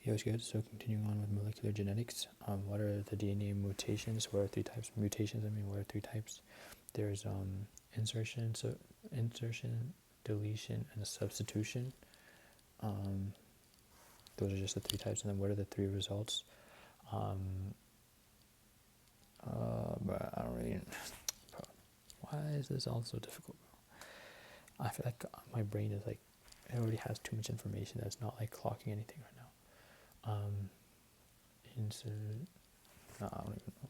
Yeah, it's good. So continuing on with molecular genetics, what are the DNA mutations? What are three types? Mutations, I mean, what are three types? There's insertion, deletion, and a substitution. Those are just the three types. And then what are the three results? But I don't really. Bro, why is this all so difficult, bro? I feel like my brain is like, it already has too much information that's not like clocking anything right now. Insert. No, I don't even know.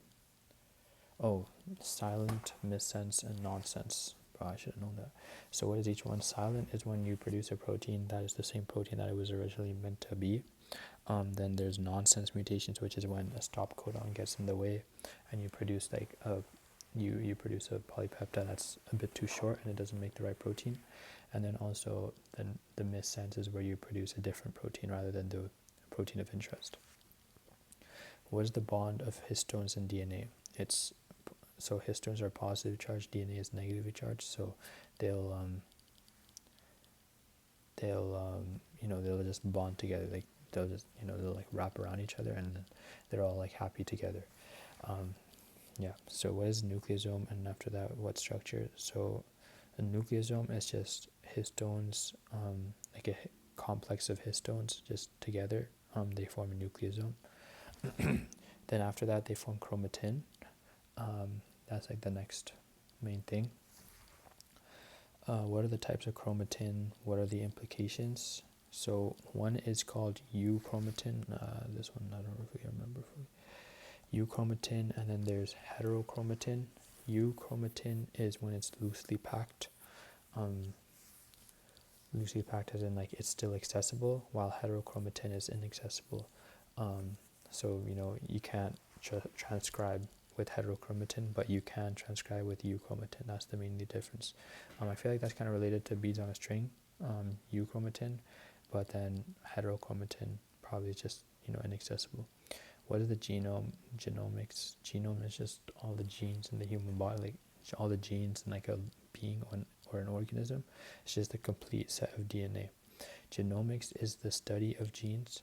Oh, silent, missense, and nonsense. Bro, I should have known that. So what is each one? Silent is when you produce a protein that is the same protein that it was originally meant to be. Then there's nonsense mutations, which is when a stop codon gets in the way, and you produce like you produce a polypeptide that's a bit too short and it doesn't make the right protein. And then also then the missense is where you produce a different protein rather than the protein of interest. What is the bond of histones in DNA? So histones are positively charged, DNA is negatively charged, so they'll they'll just bond together, like they'll just they'll like wrap around each other and they're all like happy together. Yeah, so what is a nucleosome, and after that what structure? So a nucleosome is just histones, like a complex of histones just together, they form a nucleosome. Then after that they form chromatin. That's like the next main thing. What are the types of chromatin? What are the implications? So one is called euchromatin. This one I don't really remember fully. Euchromatin, and then there's heterochromatin. Euchromatin is when it's loosely packed. Loosely packed as in like it's still accessible, while heterochromatin is inaccessible. So you can't transcribe with heterochromatin, but you can transcribe with euchromatin. That's the main difference. I feel like that's kind of related to beads on a string, euchromatin, but then heterochromatin probably just inaccessible. What is the genome? Genomics. Genome is just all the genes in the human body, like all the genes in like a being or an organism. It's just a complete set of DNA. Genomics is the study of genes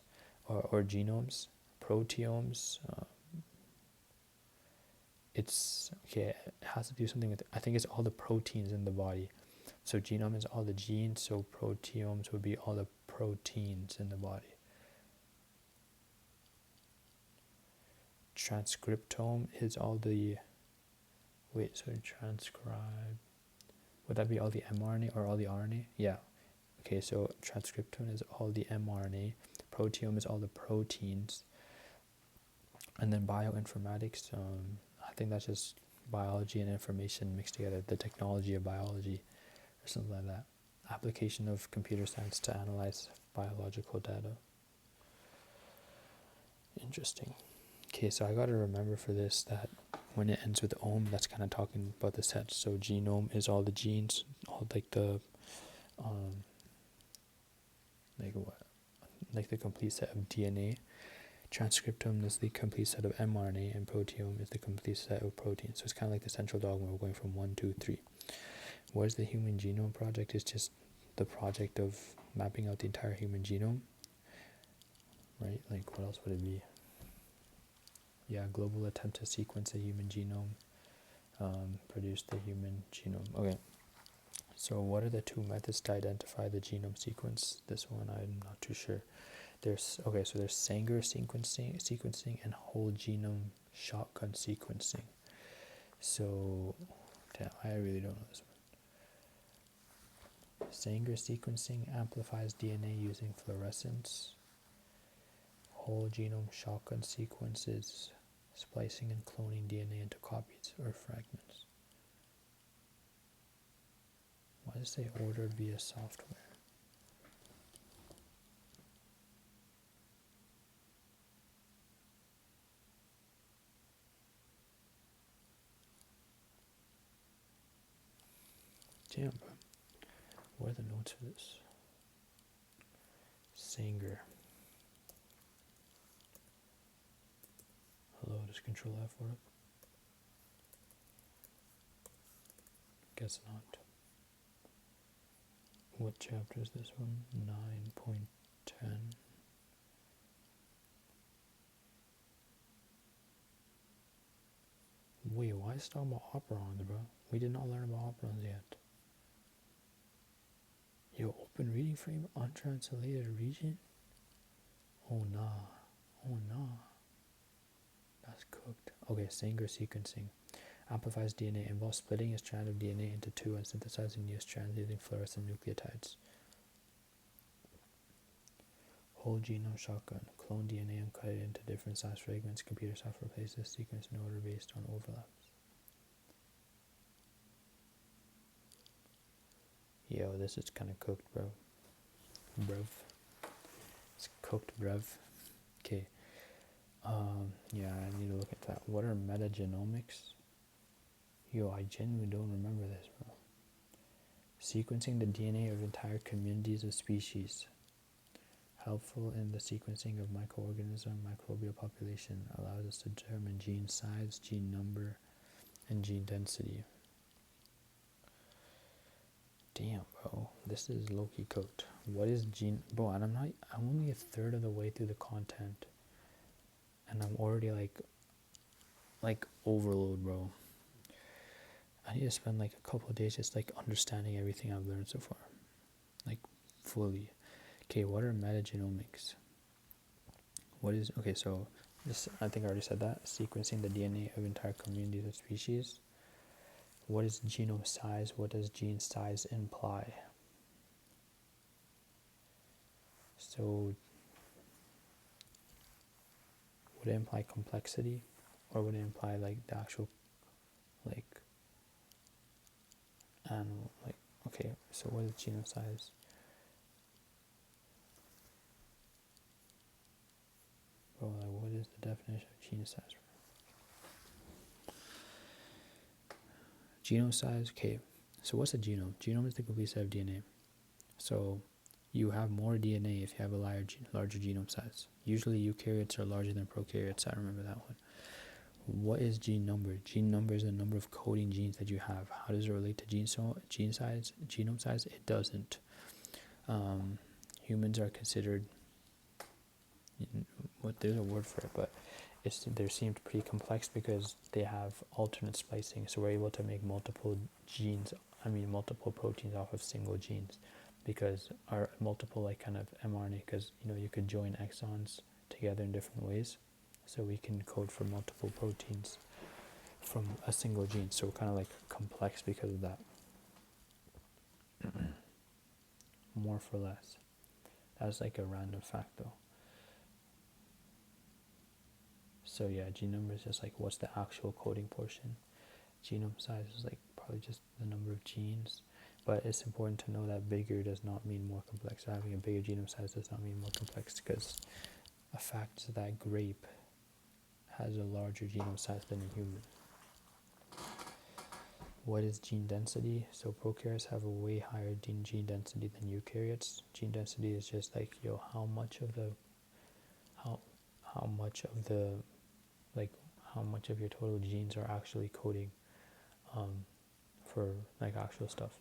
or genomes. Proteomes. It's okay. It has to do something with. I think it's all the proteins in the body. So genome is all the genes. So proteomes would be all the proteins in the body. Transcriptome is all the. Wait, so transcribe. Would that be all the mRNA or all the RNA? Yeah. Okay, so transcriptome is all the mRNA. Proteome is all the proteins. And then bioinformatics, I think that's just biology and information mixed together, the technology of biology or something like that. Application of computer science to analyze biological data. Interesting. Okay, so I got to remember for this that when it ends with ome, that's kind of talking about the set. So genome is all the genes, all like the like the complete set of DNA. Transcriptome is the complete set of mRNA, and proteome is the complete set of proteins. So it's kind of like the central dogma. We're going from 1, 2, 3. What is the Human Genome Project? It's just the project of mapping out the entire human genome, right? Like what else would it be? Yeah, global attempt to sequence the human genome, produce the human genome. Okay, so what are the two methods to identify the genome sequence? This one I'm not too sure. There's Sanger sequencing and whole genome shotgun sequencing. So, damn, I really don't know this one. Sanger sequencing amplifies DNA using fluorescence. Whole genome shotgun sequences splicing and cloning DNA into copies or fragments. Why does it say ordered via software? Damn, bro. What are the notes for this? Sanger. Hello, does Control F work? Guess not. What chapter is this one? 9.10. Wait, why is it talking about operons, bro? We did not learn about operons yet. Yo, open reading frame, untranslated region? Oh nah. Oh nah. That's cooked. Okay, Sanger sequencing. Amplifies DNA, involves splitting a strand of DNA into two and synthesizing new strands using fluorescent nucleotides. Whole genome shotgun. Clone DNA and cut it into different size fragments. Computer software places the sequence in order based on overlaps. Yo, this is kind of cooked, bro. Bruv. It's cooked, bruv. Okay. Yeah, I need to look at that. What are metagenomics? Yo, I genuinely don't remember this, bro. Sequencing the DNA of entire communities of species. Helpful in the sequencing of microorganism microbial population. Allows us to determine gene size, gene number, and gene density. Damn, bro. This is low-key cooked. What is gene... Bro, and I'm only a third of the way through the content. And I'm already like overload, bro. I need to spend like a couple of days just like understanding everything I've learned so far. Like fully. Okay, what are metagenomics? What is... Okay, so this, I think I already said that. Sequencing the DNA of entire communities of species. What is genome size? What does gene size imply? So, would it imply complexity? Or would it imply like the actual, like, animal, like, okay, so what is genome size? Bro, like, what is the definition of genome size? Genome size, okay, so what's a genome? Genome is the complete set of DNA. So, you have more DNA if you have a larger genome size. Usually eukaryotes are larger than prokaryotes, I remember that one. What is gene number? Gene number is the number of coding genes that you have. How does it relate to gene size, genome size? It doesn't. Humans are considered, there's a word for it, but they seem pretty complex because they have alternate splicing, so we're able to make multiple proteins off of single genes, because our multiple like kind of mRNA, because you could join exons together in different ways, so we can code for multiple proteins from a single gene, so kind of like complex because of that. More for less. That's like a random fact though. So yeah, gene number is just like what's the actual coding portion. Genome size is like probably just the number of genes, but it's important to know that bigger does not mean more complex. Having a bigger genome size does not mean more complex, because a fact is that grape has a larger genome size than a human. What is gene density? So prokaryotes have a way higher gene density than eukaryotes. Gene density is just like, how much of your total genes are actually coding for like actual stuff.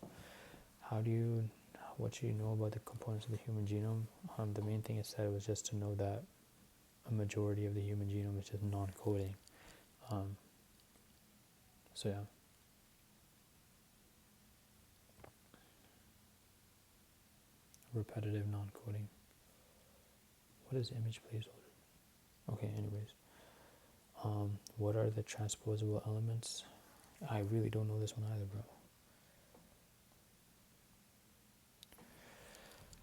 What should you know about the components of the human genome? The main thing it said was just to know that a majority of the human genome is just non-coding. So yeah. Repetitive non-coding. What is image placeholder? Okay, anyways. What are the transposable elements? I really don't know this one either, bro.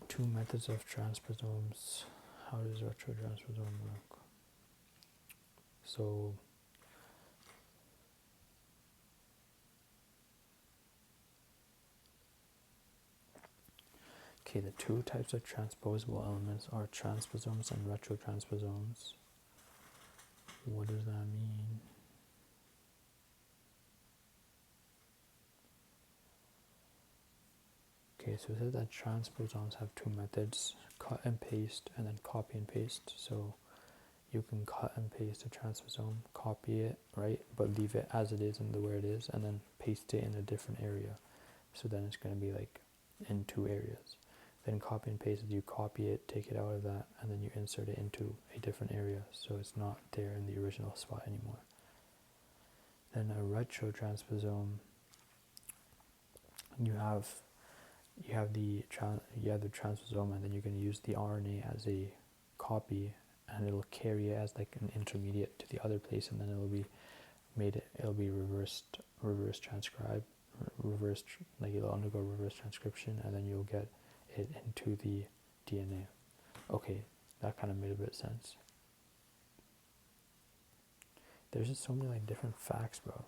Two methods of transposomes. How does retrotransposome work? So, okay, the two types of transposable elements are transposomes and retrotransposomes. What does that mean? Okay, so it says that transposons have two methods, cut and paste and then copy and paste. So you can cut and paste a transposome, copy it, right, but leave it as it is and where it is, and then paste it in a different area. So then it's going to be like in two areas. Then copy and paste, you copy it, take it out of that, and then you insert it into a different area, so it's not there in the original spot anymore. Then a retrotransposome, you have you have the transposome, and then you're going to use the RNA as a copy, and it'll carry it as like an intermediate to the other place, and then it'll be reverse transcribed, like it'll undergo reverse transcription, and then you'll get it into the DNA. Okay, that kind of made a bit of sense. There's just so many like different facts, bro.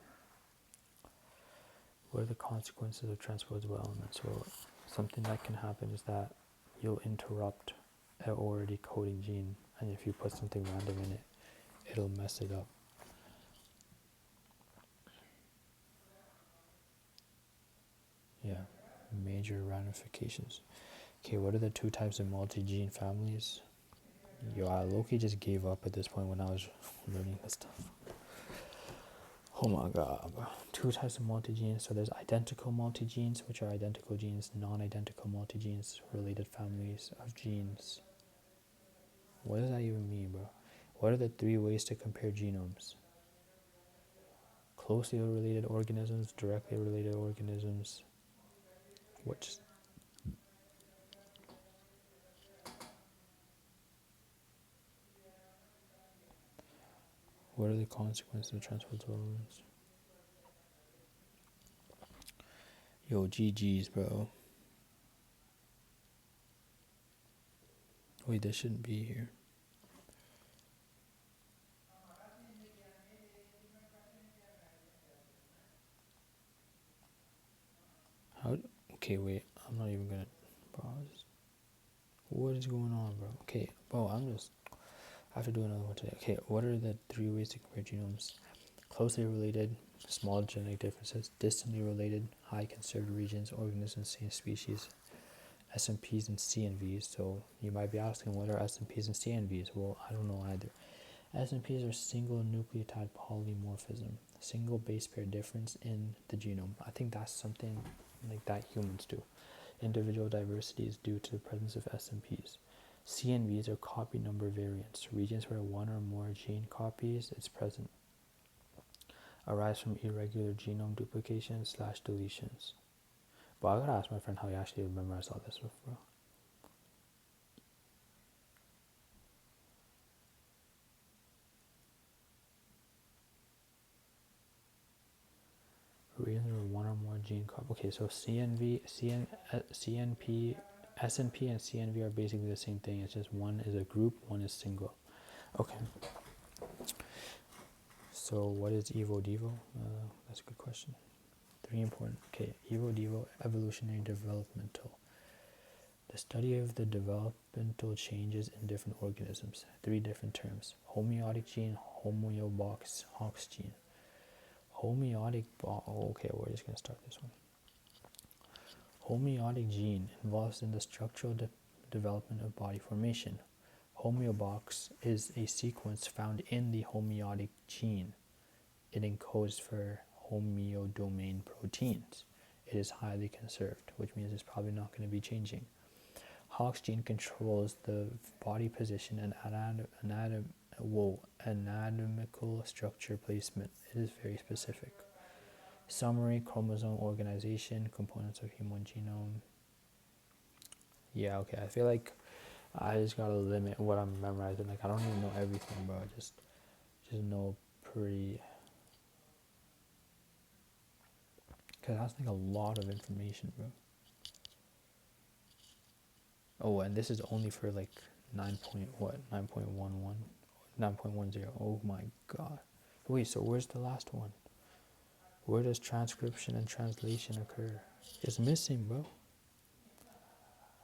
What are the consequences of transposable elements? Well, something that can happen is that you'll interrupt an already coding gene, and if you put something random in it, it'll mess it up. Yeah, major ramifications. Okay, what are the two types of multi-gene families? Yo, I low-key just gave up at this point when I was learning this stuff. Oh my god, bro. Two types of multigenes. So there's identical multigenes, which are identical genes, non-identical multigenes, related families of genes. What does that even mean, bro? What are the three ways to compare genomes? Closely related organisms, directly related organisms. Which? What are the consequences of transport elements? Yo, GG's, bro. Wait, this shouldn't be here. How? Okay, wait. I'm not even gonna. Bro, what is going on, bro? Okay, bro, I have to do another one today. Okay, what are the three ways to compare genomes? Closely related, small genetic differences. Distantly related, high conserved regions, organisms, same species. SNPs and CNVs. So you might be asking, what are SNPs and CNVs? Well, I don't know either. SNPs are single nucleotide polymorphism, single base pair difference in the genome. I think that's something like that humans do. Individual diversity is due to the presence of SNPs. CNVs are copy number variants, regions where one or more gene copies is present. Arise from irregular genome duplications / deletions. But I gotta ask my friend how he actually memorized all this stuff, bro. Regions where one or more gene copies. Okay, so CNP, SNP and CNV are basically the same thing. It's just one is a group, one is single. Okay. So what is Evo-Devo? That's a good question. Three important. Okay, Evo-Devo, evolutionary developmental. The study of the developmental changes in different organisms. Three different terms. Homeotic gene, homeobox, Hox gene. Homeotic, okay, we're just going to start this one. Homeotic gene involves in the structural development of body formation. Homeobox is a sequence found in the homeotic gene. It encodes for homeodomain proteins. It is highly conserved, which means it's probably not going to be changing. Hox gene controls the body position and anatomical structure placement. It is very specific. Summary, chromosome organization, components of human genome. Yeah, okay, I feel like I just gotta limit what I'm memorizing. Like, I don't even know everything, bro. Just know pretty. Because that's like a lot of information, bro. Oh, and this is only for like 9.11, 9.10. Oh my god. Wait, so where's the last one? Where does transcription and translation occur? It's missing, bro.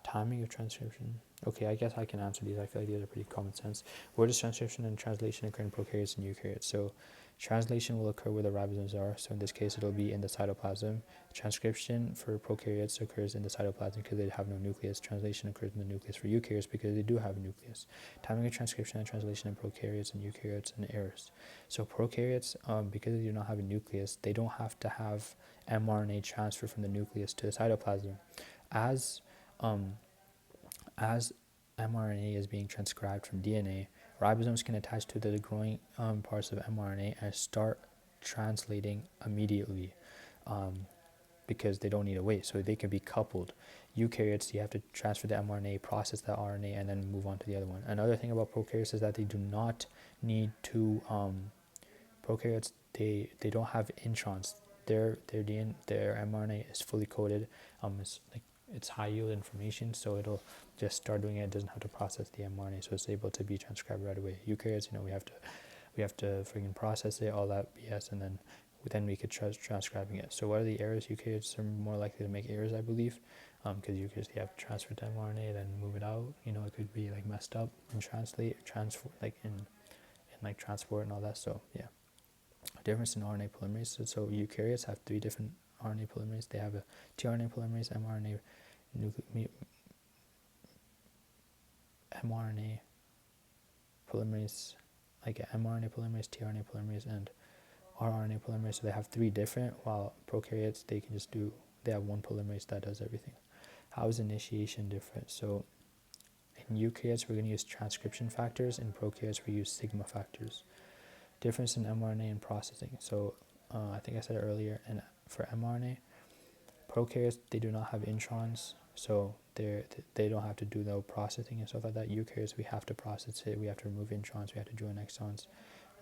Timing of transcription. Okay, I guess I can answer these. I feel like these are pretty common sense. Where does transcription and translation occur in prokaryotes and eukaryotes? So translation will occur where the ribosomes are. So in this case, it'll be in the cytoplasm. Transcription for prokaryotes occurs in the cytoplasm because they have no nucleus. Translation occurs in the nucleus for eukaryotes because they do have a nucleus. Timing of transcription and translation in prokaryotes and eukaryotes and errors. So prokaryotes, because they do not have a nucleus, they don't have to have mRNA transfer from the nucleus to the cytoplasm. As mRNA is being transcribed from DNA, ribosomes can attach to the growing parts of mRNA and start translating immediately, because they don't need to wait, so they can be coupled. Eukaryotes, you have to transfer the mRNA, process that RNA, and then move on to the other one. Another thing about prokaryotes is that they do not need to, prokaryotes, they don't have introns. Their DNA, their mRNA is fully coded. It's high yield information, so it'll just start doing it. It doesn't have to process the mRNA, so it's able to be transcribed right away. Eukaryotes, we have to freaking process it, all that BS, and then we could try transcribing it. So what are the errors? Eukaryotes are more likely to make errors, I believe, because eukaryotes, you have to transfer the mRNA, then move it out. It could be like messed up and transfer like in like transport and all that. So yeah. Difference in RNA polymerase. So eukaryotes have 3 different RNA polymerase. They have a tRNA polymerase, mRNA polymerase, like mRNA polymerase, tRNA polymerase, and rRNA polymerase. So they have 3 different, while prokaryotes, they have one polymerase that does everything. How is initiation different? So in eukaryotes, we're going to use transcription factors. In prokaryotes, we use sigma factors. Difference in mRNA and processing. So I think I said it earlier, and for mRNA, prokaryotes, they do not have introns, so they don't have to do the processing and stuff like that. Eukaryotes, we have to process it, we have to remove introns, we have to join exons.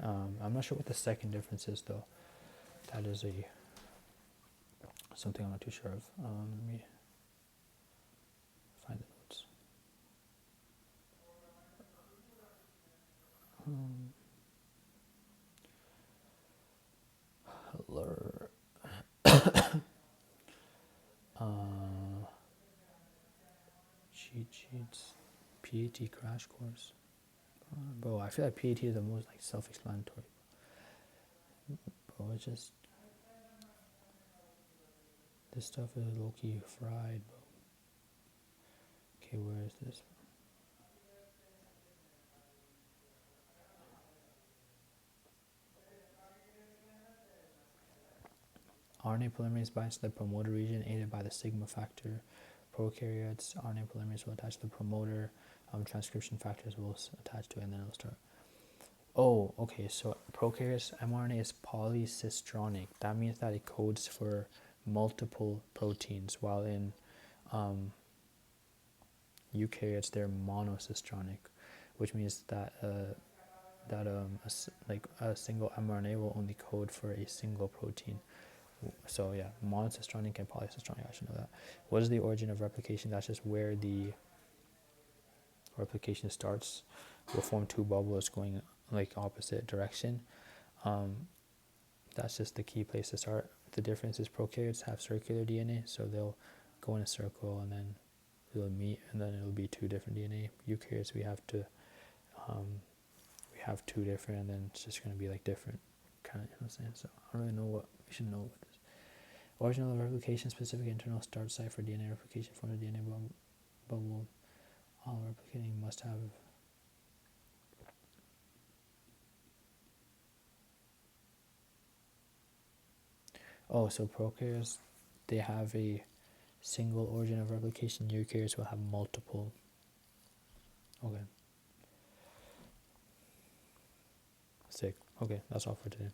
I'm not sure what the second difference is, though. That is something I'm not too sure of. Let me find the notes. Cheat sheets, PAT crash course. Bro, I feel like PAT is the most like self-explanatory. Bro, it's just, this stuff is low-key fried, bro. Okay, where is this? RNA polymerase binds to the promoter region aided by the sigma factor. Prokaryotes, RNA polymerase will attach to the promoter. Transcription factors will attach to it, and then it'll start. Oh, okay, so prokaryotes, mRNA is polycistronic. That means that it codes for multiple proteins, while in eukaryotes, they're monocistronic, which means that a single mRNA will only code for a single protein. So yeah, monocistronic and polycistronic, I should know that. What is the origin of replication? That's just where the replication starts. We'll form 2 bubbles going like opposite direction. That's just the key place to start. The difference is prokaryotes have circular DNA, so they'll go in a circle and then they'll meet, and then it'll be 2 different DNA. Eukaryotes, we have 2 different, and then it's just going to be like different kind of, you know what I'm saying? So I don't really know what we should know with this. Original replication, specific internal start site for DNA replication from the DNA bubble. All replicating must have. Oh, so prokaryotes, they have a single origin of replication. Eukaryotes will have multiple. Okay. Sick. Okay, that's all for today.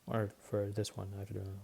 Or for this one, I have to do another one.